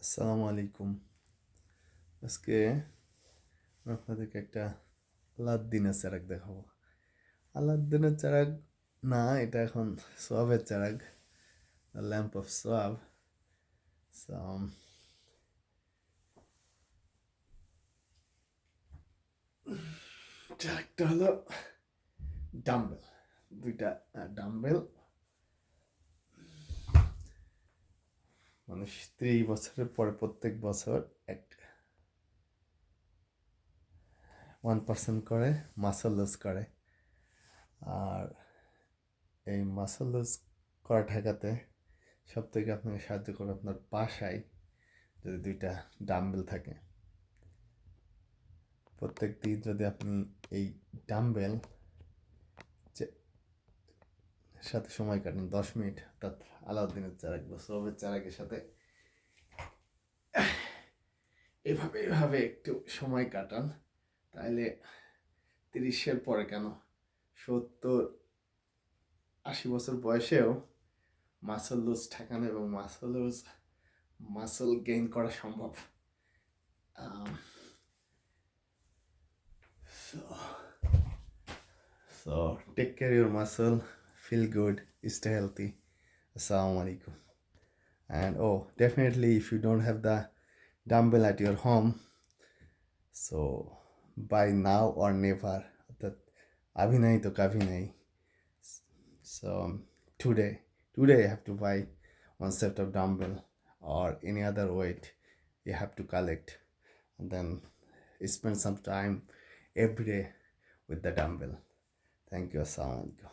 আসসালামু আলাইকুম। আজকে আমি আপনাদেরকে একটা আলাউদ্দিনের চেরাগ দেখাবো। আলাউদ্দিনের চেরাগ না, এটা এখন সোয়াবের চেরাগ, দ্য ল্যাম্প অফ সোয়াব। So, চেরাগটা হলো ডাম্বেল, দুইটা ডাম্বেল। মানুষ 30 বছরের পরে প্রত্যেক বছর এক 1% করে মাসল লুজ করে। আর এই মাসল লুজ করা ঠেকাতে সব থেকে আপনাকে সাহায্য করে আপনার বাসায় যদি দুইটা ডাম্বেল থাকে। প্রত্যেক দিন যদি আপনি এই ডাম্বেল সাথে সময় কাটান 10 মিনিট, অর্থাৎ আলাউদ্দিনের চেরাগ বা সোবের চেরাগের সাথে এভাবে একটু সময় কাটান, তাহলে 30-এর পরে কেন 70-80 বছর বয়সেও মাসল লুজ ঠেকানো এবং মাসল গেইন করা সম্ভব। So take care of your muscle, feel good, stay healthy. Assalamu alaikum. And definitely if you don't have the dumbbell at your home, so buy now or never. That abhi nahi to kabhi nahi. So today you have to buy one set of dumbbell or any other weight you have to collect, and then spend some time every day with the dumbbell. Thank you. Assalamu alaikum.